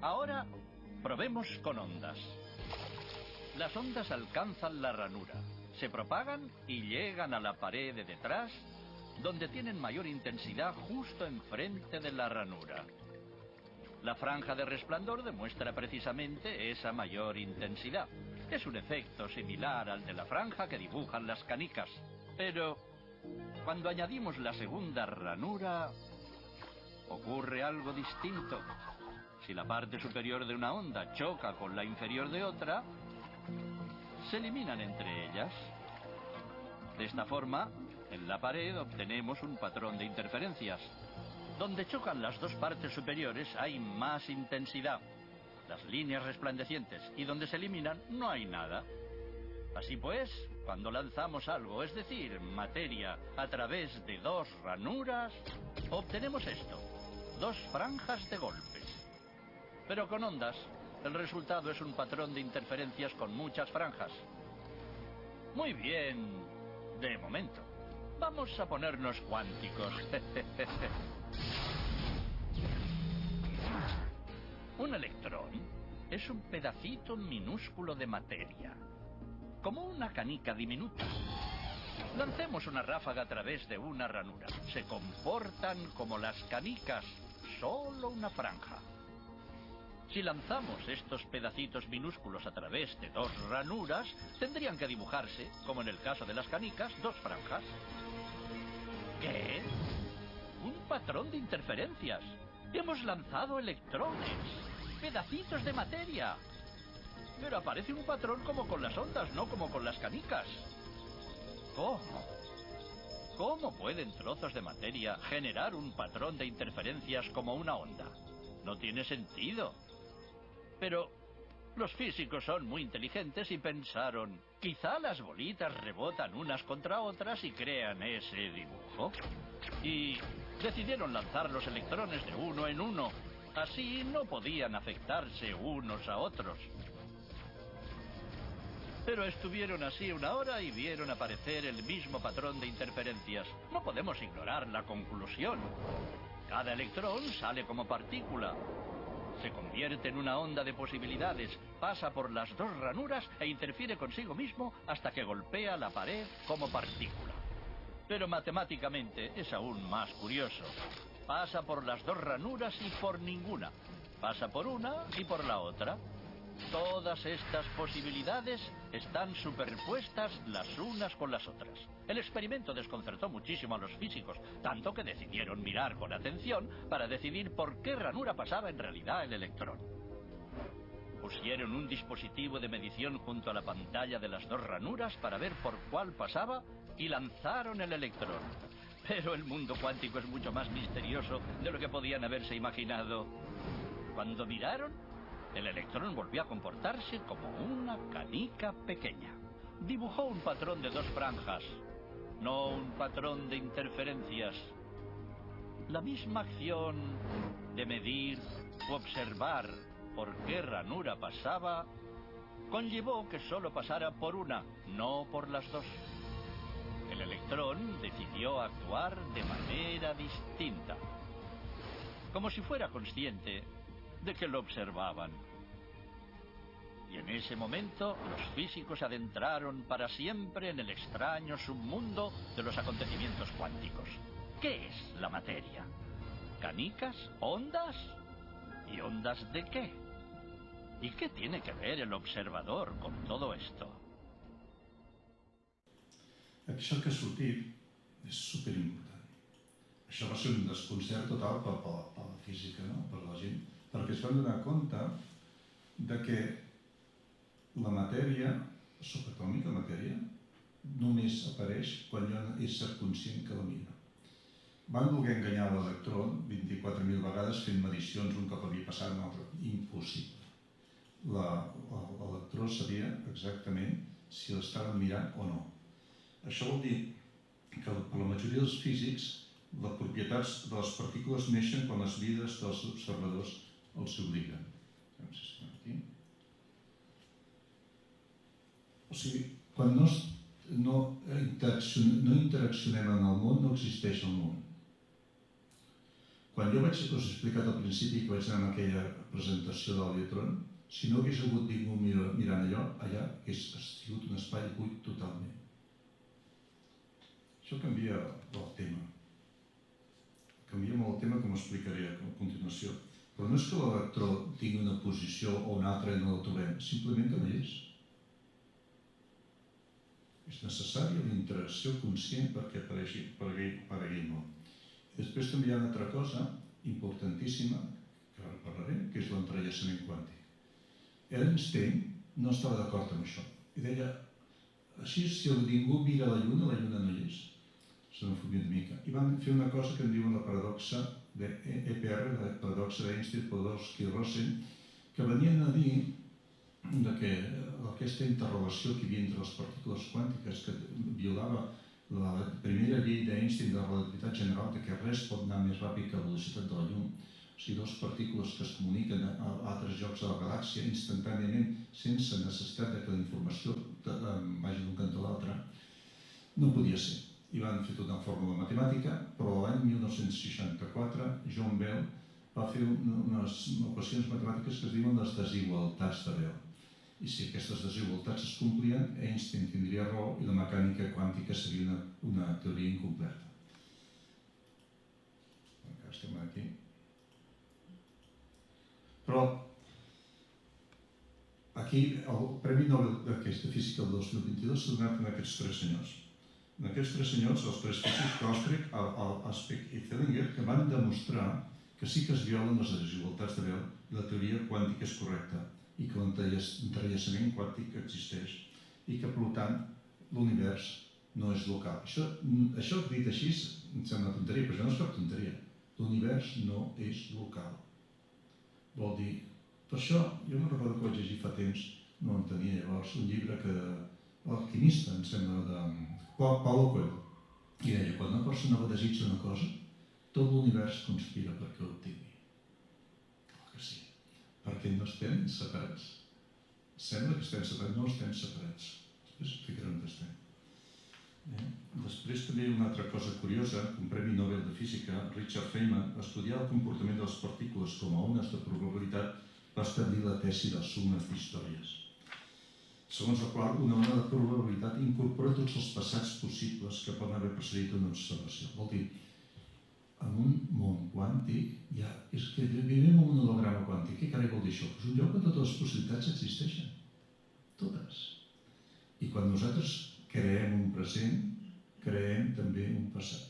Ahora, probemos con ondas. Las ondas alcanzan la ranura, se propagan y llegan a la pared de detrás, donde tienen mayor intensidad justo enfrente de la ranura. La franja de resplandor demuestra precisamente esa mayor intensidad. Es un efecto similar al de la franja que dibujan las canicas. Pero cuando añadimos la segunda ranura, ocurre algo distinto. Si la parte superior de una onda choca con la inferior de otra, se eliminan entre ellas. De esta forma, en la pared obtenemos un patrón de interferencias. Donde chocan las dos partes superiores hay más intensidad, las líneas resplandecientes, y donde se eliminan no hay nada. Así pues, cuando lanzamos algo, es decir, materia, a través de dos ranuras, obtenemos esto, dos franjas de golpe. Pero con ondas, el resultado es un patrón de interferencias con muchas franjas. Muy bien, de momento. Vamos a ponernos cuánticos. Un electrón es un pedacito minúsculo de materia, como una canica diminuta. Lancemos una ráfaga a través de una ranura. Se comportan como las canicas, solo una franja. Si lanzamos estos pedacitos minúsculos a través de dos ranuras, tendrían que dibujarse, como en el caso de las canicas, dos franjas. ¿Qué? Un patrón de interferencias. Hemos lanzado electrones, pedacitos de materia. Pero aparece un patrón como con las ondas, no como con las canicas. ¿Cómo? ¿Cómo pueden trozos de materia generar un patrón de interferencias como una onda? No tiene sentido. Pero los físicos son muy inteligentes y pensaron, quizá las bolitas rebotan unas contra otras y crean ese dibujo. Y decidieron lanzar los electrones de uno en uno. Así no podían afectarse unos a otros. Pero estuvieron así una hora y vieron aparecer el mismo patrón de interferencias. No podemos ignorar la conclusión. Cada electrón sale como partícula. Se convierte en una onda de posibilidades, pasa por las dos ranuras e interfiere consigo mismo hasta que golpea la pared como partícula. Pero matemáticamente es aún más curioso. Pasa por las dos ranuras y por ninguna. Pasa por una y por la otra. Todas estas posibilidades están superpuestas las unas con las otras. El experimento desconcertó muchísimo a los físicos, tanto que decidieron mirar con atención para decidir por qué ranura pasaba en realidad el electrón. Pusieron un dispositivo de medición junto a la pantalla de las dos ranuras para ver por cuál pasaba y lanzaron el electrón. Pero el mundo cuántico es mucho más misterioso de lo que podían haberse imaginado. Cuando miraron, el electrón volvió a comportarse como una canica pequeña. Dibujó un patrón de dos franjas, no un patrón de interferencias. La misma acción de medir u observar por qué ranura pasaba conllevó que solo pasara por una, no por las dos. El electrón decidió actuar de manera distinta, como si fuera consciente de que lo observaban. Y en ese momento los físicos se adentraron para siempre en el extraño submundo de los acontecimientos cuánticos. ¿Qué es la materia? ¿Canicas? ¿Ondas? ¿Y ondas de qué? ¿Y qué tiene que ver el observador con todo esto? Això que ha sortit és superimportant. Això va ser un desconcert total per la física, no? Per la gent, perquè es van donar compte de que la matèria, la subatòmica matèria, només apareix quan hi ha un ésser conscient que la mira. Van voler enganyar l'electró 24.000 vegades fent medicions un cop havia passat un altre. Impossible. L'electró sabia exactament si l'estaven mirant o no. Això vol dir que per la majoria dels físics les propietats de les partícules neixen quan les vides dels observadors els obliguen. O sigui, quan no interaccionem en el món, no existeix el món. Quan jo us he explicat al principi que vaig anar a aquella presentació de l'Auditron, si no hagués hagut ningú mirant allò, allà hagués sigut un espai buit totalment. Això canvia el tema. Canvia molt el tema, com explicaré a continuació. Però no és que l'electró tingui una posició o una altra i no la trobem, simplement que no hi és. És necessària la interacció conscient perquè aparegui el món. Després també hi ha una altra cosa importantíssima, que ara parlarem, que és l'entrellaçament quàntic. Einstein no estava d'acord amb això. I deia, així si ningú mira la lluna no hi és. Se n'enfumia una mica. I van fer una cosa que en diuen la paradoxa d'EPR, la paradoxa d'Einstein, Podolsky i Rosen, que venien a dir que aquesta interrelació que hi havia entre les partícules quàntiques que violava la primera llei d'Einstein de la relativitat general, que res pot anar més ràpid que la velocitat de la llum, o sigui, dues partícules que es comuniquen a altres llocs de la galàxia instantàniament sense necessitat que la informació vagi d'un cantó a l'altre, No podia ser. I van fer tota una fórmula matemàtica, però l'any 1964 John Bell va fer unes equacions matemàtiques que es diuen les desigualtats de Bell. I si aquestes desigualtats es complien, Einstein tindria raó i la mecànica quàntica seria una teoria incompleta. Encara estem aquí. Però aquí el Premi Nobel de Física del 2022 s'ha donat a aquests tres senyors. En aquests tres senyors, els tres físics, Kostrek, Aspect i Zellinger, que van demostrar que sí que es violen les desigualtats de Bell i la teoria quàntica és correcta i que l'entrellaçament quàntic existeix i que, per tant, l'univers no és local. Això dit així em sembla una tonteria, però això no és cap tonteria. L'univers no és local. Vol dir, per això, jo no recordo que vaig llegir fa temps, no entenia llavors, un llibre que l'alquimista, em sembla, de Paulo Coelho, i deia, quan una persona va desitjar una cosa, tot l'univers conspira perquè ho obtingui. Clar que sí, perquè no estem separats. Sembla que estem separats, no estem separats. Després explicaré on estem. Després també una altra cosa curiosa, un Premi Nobel de Física, Richard Feynman, va estudiar el comportament de les partícules com a ones de probabilitat, va establir la tesi de sumes d'històries, segons la qual una ona de probabilitat incorpora tots els passats possibles que poden haver precedit una observació. Vol dir, en un món quàntic, és que vivim en un holograma quàntic. Què carai vol dir això? És un lloc on totes les possibilitats existeixen. Totes. I quan nosaltres creem un present, creem també un passat.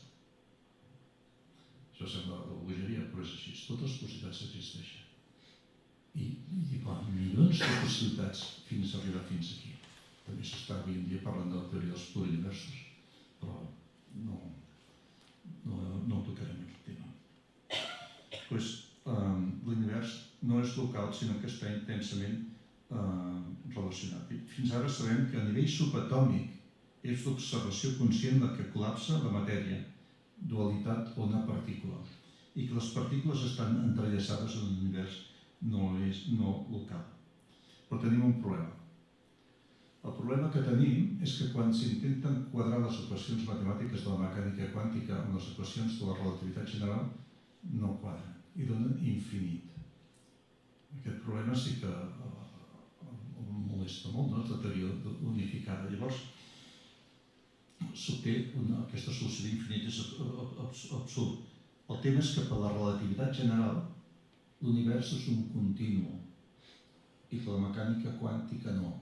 Això sembla la bogeria, però és així. Totes les possibilitats existeixen. I milions de possibilitats fins a arribar fins aquí. També s'està avui en dia parlant de la teoria dels pluriversos, però no tocarem aquest tema. L'univers no és local, sinó que està intensament relacionat. Fins ara sabem que a nivell subatòmic és l'observació conscient la que col·lapsa la matèria, dualitat ona-partícula, i que les partícules estan entrellaçades en l'univers no local. Però tenim un problema. El problema que tenim és que quan s'intenten quadrar les equacions matemàtiques de la mecànica quàntica amb les equacions de la relativitat general, no quadren i donen infinit. Aquest problema sí que em molesta molt, no? És la teoria unificada. Llavors, s'obté aquesta solució d'infinit és absurd. El tema és que per la relativitat general l'univers és un continu i que la mecànica quàntica no.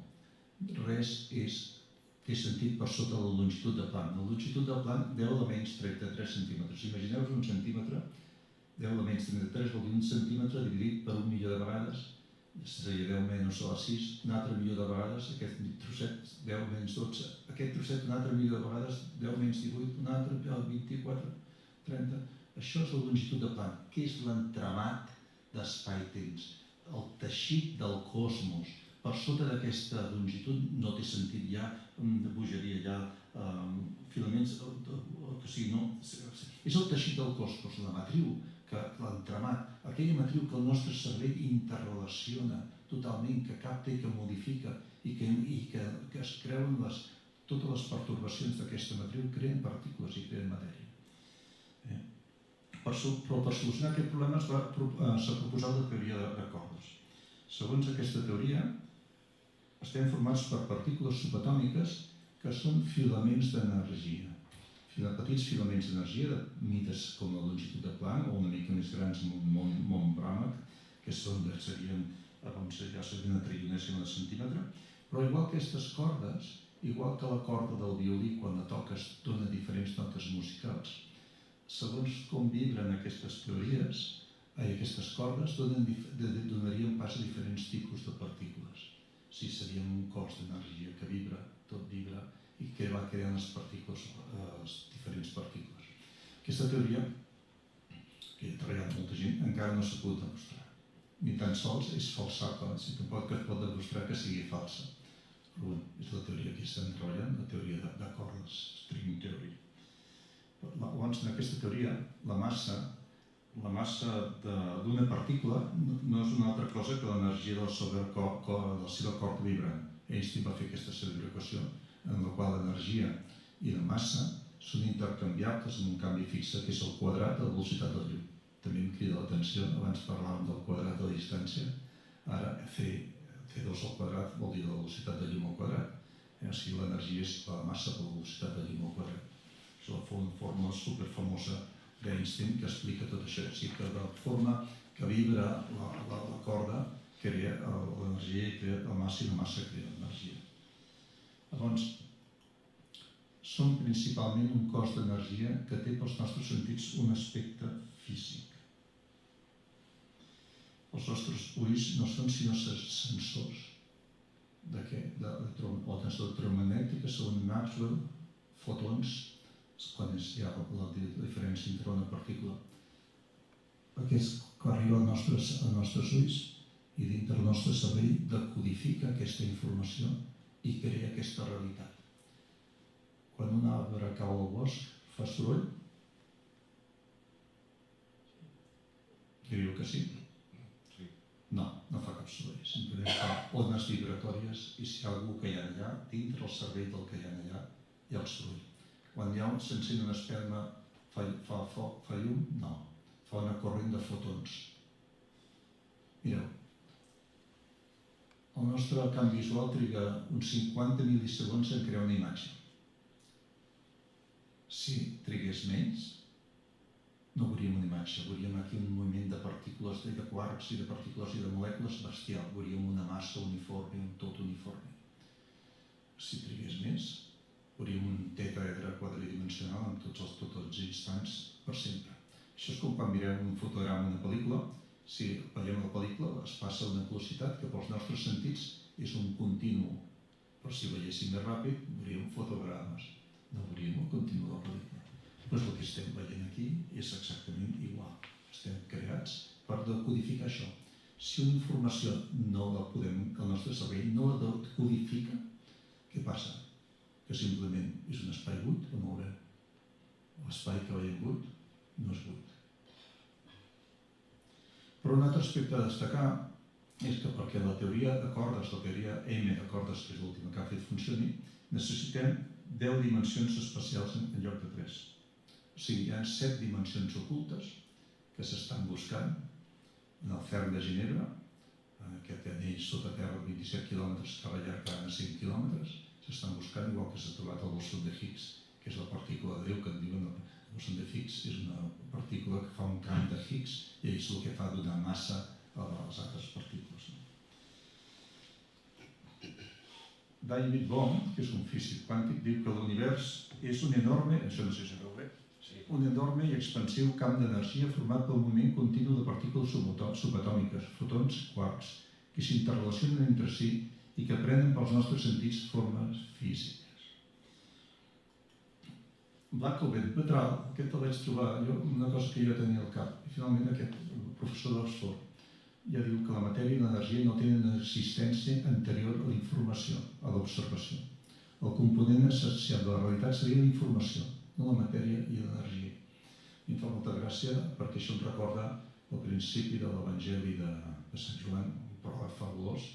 Res té sentit per sota la longitud de Planck. La longitud de Planck 10 a la menys 33 centímetres. Imagineu-vos un centímetre, 10 a la menys 33 vol dir un centímetre dividit per 1 milió de vegades, seria 10 menys a la 6, un altre milió de vegades, aquest trosset 10 menys 12, aquest trosset un altre milió de vegades, 10 menys 18, un altre 24, 30. Això és la longitud de Planck, que és l'entramat d'espai-temps, el teixit del cosmos. Per sota d'aquesta longitud no té sentit ja de bogeria, ja filaments, que sigui, no. És el teixit del cosmos, la matriu, l'entramat, aquella matriu que el nostre cervell interrelaciona totalment, que capta i que modifica i que es creuen totes les pertorbacions d'aquesta matriu, creen partícules i creen matèria. Però per solucionar aquest problema s'ha proposat la teoria de cordes. Segons aquesta teoria, estem formats per partícules subatòmiques que són filaments d'energia. Petits filaments d'energia de mides com la longitud de Planck o una mica més grans Mont Bramach, que serien una trillonèsima de centímetre, però igual que aquestes cordes, igual que la corda del violí quan la toques dona diferents notes musicals, segons com vibren aquestes teories, aquestes cordes donarien pas a diferents tipus de partícules. Si serien un cos d'energia que vibra, tot vibra, i que va creant les diferents partícules. Aquesta teoria, que ha treballat molta gent, encara no s'ha pogut demostrar. Ni tan sols és falsable, si tampoc es pot demostrar que sigui falsa. Però és la teoria que estem treballant, la teoria de cordes, string theory. Llavors, en aquesta teoria, la massa d'una partícula no és una altra cosa que l'energia de la seva corda vibrant. Einstein va fer aquesta celebració en la qual l'energia i la massa són intercanviables amb un canvi fixe que és el quadrat de la velocitat de la llum. També em crida l'atenció, abans parlàvem del quadrat de la distància, ara C2 al quadrat vol dir la velocitat de llum al quadrat. O sigui, l'energia és la massa per la velocitat de llum al quadrat. És la fórmula superfamosa d'Einstein que explica tot això. O sigui que de forma que vibra la corda crea l'energia i crea la massa i la massa crea l'energia. Llavors, són principalment un cos d'energia que té pels nostres sentits un aspecte físic. Els nostres ulls no són sinó sensors l'ondes electromagnètiques són Maxwell, fotons, quan hi ha la diferència entre una partícula. Aquest que arriba als nostres ulls i dintre del nostre cervell decodifica aquesta informació i crea aquesta realitat. Quan un arbre cau al bosc, fa soroll? Diríeu que sí? No, no fa cap soroll. Simplement fa ones vibratòries i si hi ha algú que hi ha allà, dintre el cervell del que hi ha allà, hi ha el soroll. Quan s'encén una espelma, fa foc, fa llum? No. Fa una corrent de fotons. Mireu, el nostre camp visual triga uns 50 mil·lisegons en crear una imatge. Si trigués menys, no veuríem una imatge, veuríem aquí un moviment de partícules, de quarks i de partícules i de molècules bestial, veuríem una massa uniforme, un tot uniforme. Si trigués més, veuríem un tetraedre quadridimensional amb tots els instants per sempre. Això és com quan mirem un fotograma d'una pel·lícula, si veiem la pel·lícula es passa una velocitat que pels nostres sentits és un continu, però si veiéssim més ràpid veuríem fotogrames, no veuríem el continu de la pel·lícula. Doncs el que estem veient aquí és exactament igual. Estem creats per decodificar això. Si una informació no la podem, que el nostre cervell no la decodifica, què passa? Que simplement és un espai buit o no ho veurem. L'espai que veiem buit no és buit. Però un altre aspecte a destacar és que perquè la teoria de cordes, la teoria M de cordes, que és l'última que ha fet funcioni, necessitem 10 dimensions espacials en lloc de 3. O sigui, hi ha 7 dimensions ocultes que s'estan buscant en el CERN de Ginebra, aquest anell sota terra de 27 quilòmetres que rellarga a 5 quilòmetres, s'estan buscant igual que s'ha trobat el boson de Higgs, que és la partícula de Déu que en diuen el boson de Higgs, és una partícula que fa un camp de Higgs i és el que fa donar massa a les altres partícules. David Bohm, que és un físic quàntic, diu que l'univers és un enorme, això no sé si veu bé, un enorme i expansiu camp d'energia format pel moviment continu de partícules subatòmiques, fotons, quarks, que s'interrelacionen entre si i que prenen pels nostres sentits formes físiques. Blackovet, Petral, aquest el vaig trobar, una cosa que jo tenia al cap, i finalment aquest professor d'Oxford ja diu que la matèria i l'energia no tenen existència anterior a la informació, a l'observació. El component essencial de la realitat seria la informació, no la matèria i l'energia. I em fa molta gràcia perquè això em recorda el principi de l'Evangeli de Sant Joan, un pròleg fabulós,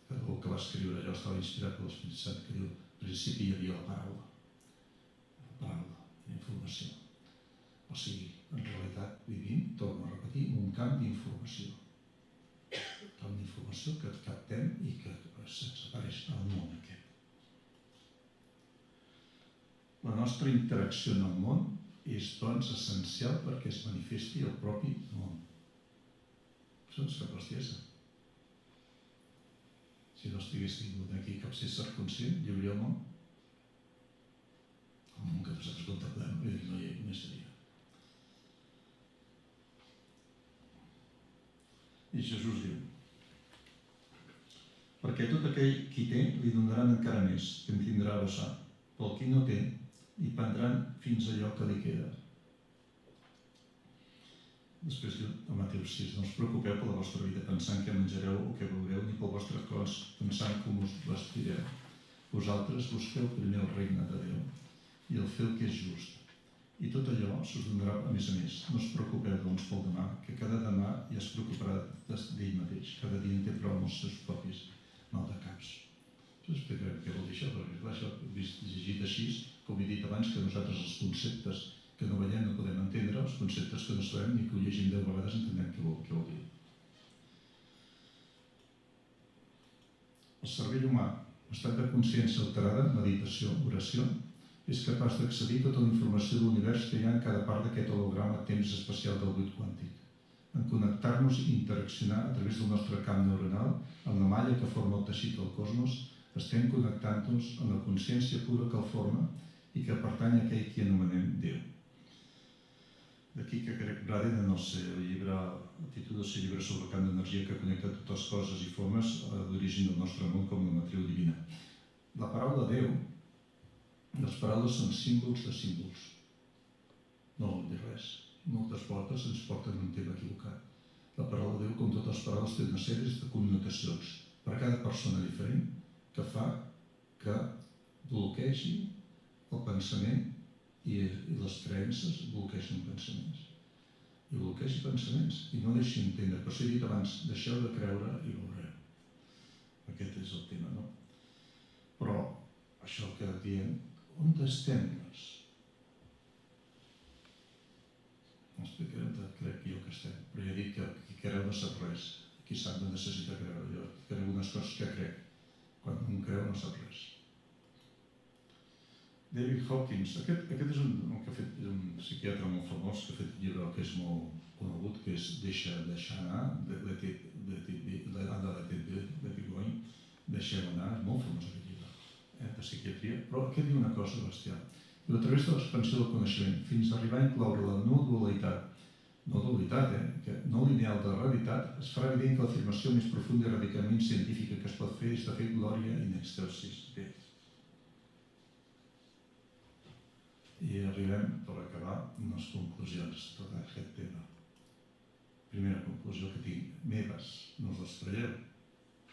que el que va escriure allò estava inspirat per l'Espírit Sant, que diu, al principi hi havia la paraula, la informació. O sigui, en realitat vivim, torno a repetir, un camp d'informació. Un camp d'informació que captem i que s'apareix al món aquest. La nostra interacció en el món és, doncs, essencial perquè es manifesti el propi món. Això és cap bestiesa. Si no estigués tingut aquí cap ésser conscient, hi hauria el món. El món que nosaltres contemplem, no hi seria. I Jesús diu, perquè tot aquell qui té li donaran encara més, que en tindrà a vessar. Pel qui no té, i prendran fins allò que li queda. Després diu a Mateu 6, no us preocupeu per la vostra vida pensant què menjareu o què beureu, ni pel vostre cos pensant com us vestireu. Vosaltres busqueu primer el regne de Déu i el fer el que és just. I tot allò s'us donarà a més. No us preocupeu doncs pel demà, que cada demà ja es preocuparà d'ell mateix. Cada dia en té prou amb els seus propis maldecaps. Us explicarem què vol dir això, perquè clar, això vist llegit així, com he dit abans, que nosaltres els conceptes que no veiem no podem entendre, els conceptes que no sabem ni que ho llegim 10 vegades entenem què vol dir. El cervell humà, estat de consciència alterada, meditació, oració, és capaç d'accedir a tota la informació de l'univers que hi ha en cada part d'aquest holograma temps especial del buit quàntic, en connectar-nos i interaccionar a través del nostre camp neuronal amb la malla que forma el teixit del cosmos, estem connectant-nos amb la consciència pura que el forma i que pertany a aquell que anomenem Déu. D'aquí que Greg Braden, en el seu llibre, el títol del seu llibre sobre el camp d'energia que connecta totes coses i formes, d'origen del nostre món com la matriu divina. La paraula Déu, les paraules són símbols de símbols. No vol dir res. Moltes portes ens porten un tema equivocat. La paraula Déu, com totes les paraules, té una sèrie de connotacions per a cada persona diferent que fa que bloquegi el pensament i les creences bloquegen pensaments. I bloquegi pensaments i no deixi entendre. Per això he dit abans, deixeu de creure i veureu. Aquest és el tema, no? Però això que diem, on estem? No explicarem tot, crec jo que estem. Però ja he dit que qui creu no sap res. Qui sap no necessita creure. Jo crec unes coses que crec. Quan un creu no sap res. David Hawkins, aquest és un psiquiatre molt famós que ha fet un llibre que és molt conegut, que és Deixar anar, Let it go, Deixem anar, és molt famós aquest llibre de psiquiatria, però aquest diu una cosa bestial. A través de l'expansió del coneixement, fins a arribar a incloure la no dualitat, no lineal de la realitat, es farà evident que l'afirmació més profunda i radicalment científica que es pot fer és de fer glòria in excelsis Dei. I arribem, per acabar, a unes conclusions de tot aquest tema. Primera conclusió que tinc, meves, no us les creieu,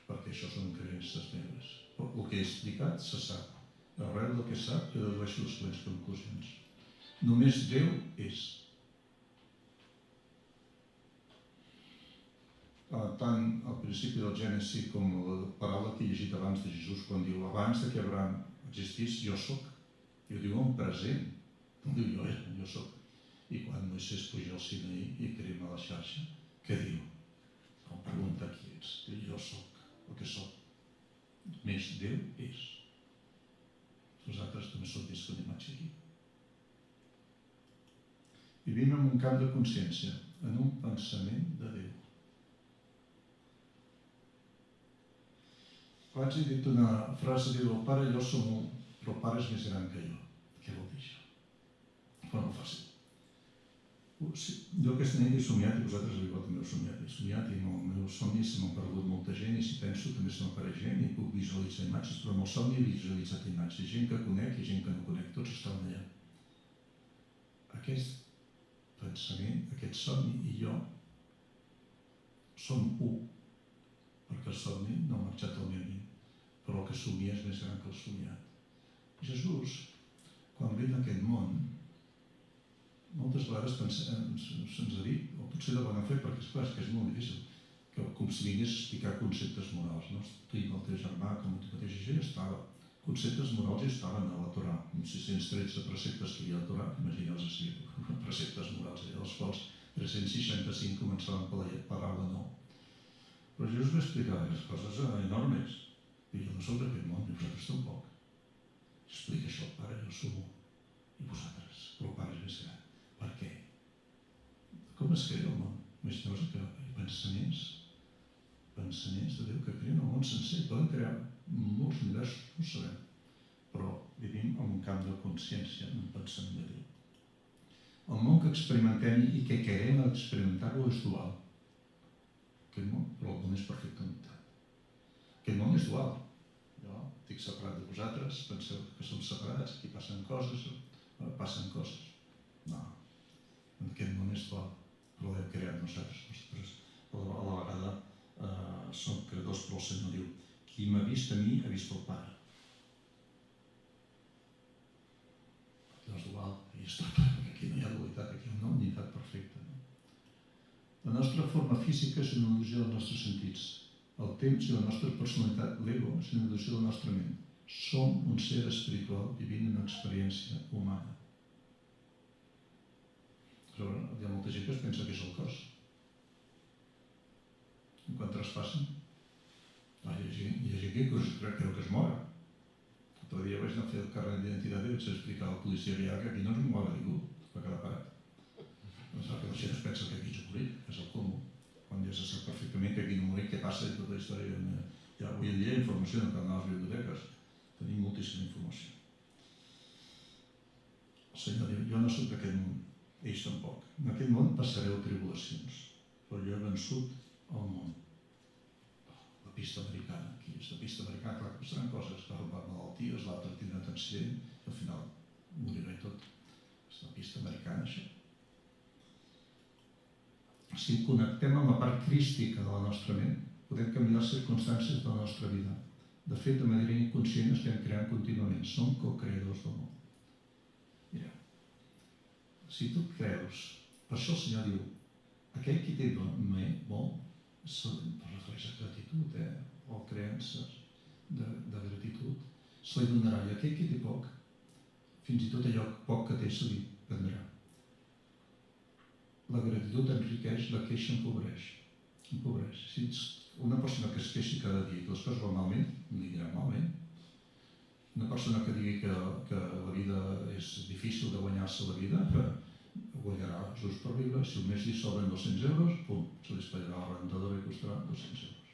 perquè això són creences meves. Però el que he explicat se sap. Arrel del que sap, jo dedueixo les següents conclusions. Només Déu és. Tant al principi del Gènesi com la paraula que he llegit abans de Jesús, quan diu abans que Abraham existís, jo soc. I ho diu en present. No diu jo soc. I quan Moisès puja al Sinaí i crema la xarxa, què diu? Com pregunta qui ets? Diu jo soc, el que soc. Més Déu és. Vosaltres també sou vist una imatge aquí. Vivim en un camp de consciència, en un pensament de Déu. Abans he dit una frase, diu el pare i jo som un, però el pare és més gran que jo. Què vol dir això? Però no fàcil. Jo aquesta nit he somiat, i vosaltres igual també heu somiat, i en el meu somni se m'ha perdut molta gent, i si penso també se m'apareix gent, i puc visualitzar imatges, però en el somni he visualitzat imatges, gent que conec i gent que no conec, tots estaven allà. Aquest pensament, aquest somni i jo som u, perquè el somni no ha marxat al meu nit, però el que somia és més gran que el somiat. Jesús, quan ve d'aquest món, moltes vegades se'ns ha dit, o potser de bona fe, perquè és que és molt difícil, que com si vingués a explicar conceptes morals, no? Tu i el teu germà, com tu mateix, això ja estava. Conceptes morals ja estaven a la Torà, amb 613 preceptes que hi ha a la Torà, imagineu-vos així, preceptes morals, dels quals 365 començaven per la paraula no. Però Jesús va explicar unes coses enormes, i jo no soc d'aquest món, i vosaltres tampoc. Explica això al pare, jo som un, i vosaltres, però el pare és més gran. Per què? Com es crea el món? Imagineu-vos que hi ha pensaments de Déu que creen el món sencer. Poden crear molts universos, no ho sabem. Però vivim en un camp de consciència, en un pensament de Déu. El món que experimentem i que querem experimentar-lo és dual. Aquest món, però el món és perfectament. Aquest món és dual. Jo estic separat de vosaltres, penseu que som separats, aquí passen coses. No. Aquest món és dual, però l'hem creat nosaltres. A la vegada som creadors, però el Senyor diu qui m'ha vist a mi ha vist el Pare. No és dual, aquí no hi ha dualitat, aquí hi ha una unitat perfecta. La nostra forma física és una il·lusió dels nostres sentits. El temps i la nostra personalitat, l'ego, és una il·lusió de la nostra ment. Som un ser espiritual vivint una experiència humana. Hi ha molta gent que es pensa que és el cos. I quan traspassen, hi ha gent que creu que es mora. L'altre dia vaig anar a fer el carnet d'identitat i vaig explicar al policia que aquí no es mora ningú, va quedar parat. Doncs que la gent es pensa que aquí ens morim, que és el comú. Quan ja se sap perfectament que aquí no morim, què passa i tota la història. Ja avui en dia hi ha informació en les biblioteques. Tenim moltíssima informació. El Senyor diu, jo no soc d'aquest món, ells tampoc. En aquest món passareu tribulacions, però jo he vençut el món. La pista americana, aquí és la pista americana, clar que passaran coses, que va malalties, l'altre tindrà un accident, i al final morirà i tot. És la pista americana, això. Si connectem amb la part crística de la nostra ment, podem canviar les circumstàncies de la nostra vida. De fet, de manera inconscient estem creant contínuament. Som co-creadors del món. Mira, si tu creus, per això el Senyor diu, aquell qui té molt, refereix a gratitud, o creences de gratitud, se li donarà. I aquell qui té poc, fins i tot allò poc que té se li prendrà. La gratitud enriqueix, la queixa empobreix. Si una persona que es queixi cada dia que les coses van malament, li dirà malament. Una persona que digui que la vida és difícil de guanyar-se la vida, guanyarà just per viure. Si un mes li sobren 200 euros, pum, se li espatllarà la rentadora i costarà 200 euros.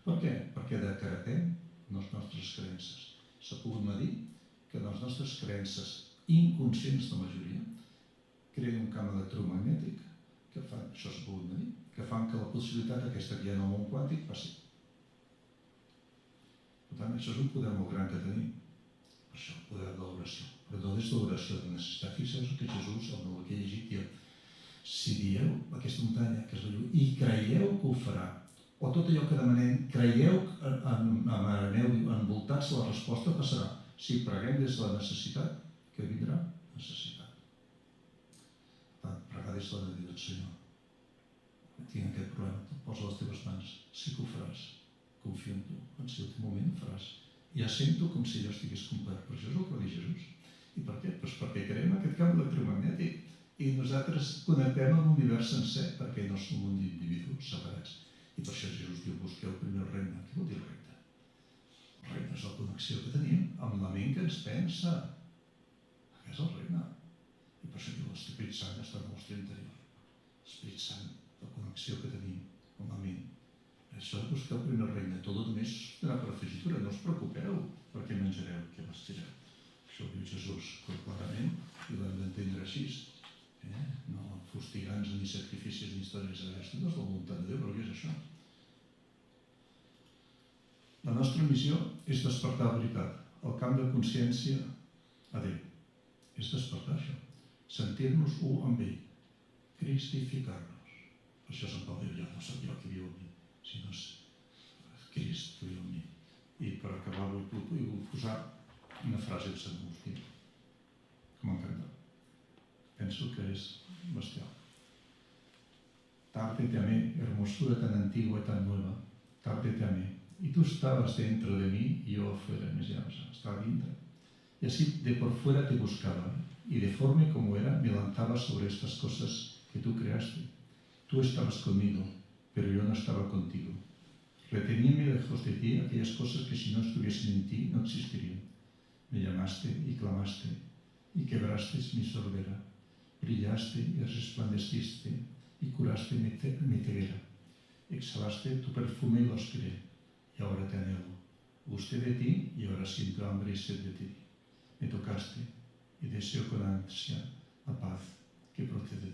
Per què? Perquè decretem les nostres creences. S'ha pogut medir que les nostres creences inconscients, la majoria, creen un camp electromagnètic que fan, això s'ha pogut medir, que fan que la possibilitat aquesta que hi ha en el món quàntic passi. Per tant, això és un poder molt gran que tenim. Per això el poder de l'oració. Però no des de l'oració de necessitat. Fixeu-vos que Jesús, el que he llegit, diu, si dieu aquesta muntanya que es veieu i creieu que ho farà, o tot allò que demanem, creieu, envoltats la resposta passarà. Si preguem des de la necessitat, que vindrà necessitat. Pregar des de la dedicació, Senyor. Tinc aquest problema, te'l poso a les teves mans. Sí que ho faràs. Confio en tu. En si el teu moment ho faràs. Ja sento com si jo estigués complert. Però això és el que va dir Jesús. I per què? Doncs perquè creem aquest camp electromagnètic i nosaltres connectem amb l'univers sencer perquè no som un individu separats. I per això Jesús diu, busqueu primer el regne. Què vol dir el regne? El regne és la connexió que tenim amb la ment que ens pensa. Aquest és el regne. I per això diu, l'Esperit Sant està en el nostre interior. L'Esperit Sant, la connexió que tenim amb la ment. Això és buscar el primer regne. Tot el més serà per afegitura. No us preocupeu per què menjareu, què vestireu. Això ho diu Jesús clarament i l'hem d'entendre així. No fustigants ni sacrificis ni històries d'aquestes. No és la voluntat de Déu, però què és això? La nostra missió és despertar la veritat. El camp de consciència a Déu. És despertar això. Sentir-nos un amb ell. Cristificar-nos. Per això Sant Pau diu, ja no soc jo qui viu en mi, sinó és Crist que viu en mi. I per acabar vull posar una frase de Sant Agustí que m'encanta. Penso que és bestial. Tarde te amé, hermosura tan antigua y tan nueva. Tarde te amé. Y tú estabas dentro de mí y yo afuera. Estaba dentro. Y así de por fuera te buscaba. Y deforme como era, me lanzaba sobre estas cosas que tú creaste. Tú estabas conmigo, pero yo no estaba contigo. Reteníame lejos de ti aquellas cosas que si no estuviesen en ti no existirían. Me llamaste y clamaste y quebraste mi sordera. Brillaste y resplandeciste y curaste mi ceguera. Exhalaste tu perfume y los creé. Y ahora te anhelo. Gusté de ti y ahora siento hambre y sed de ti. Me tocaste y deseo con ansia la paz que procede de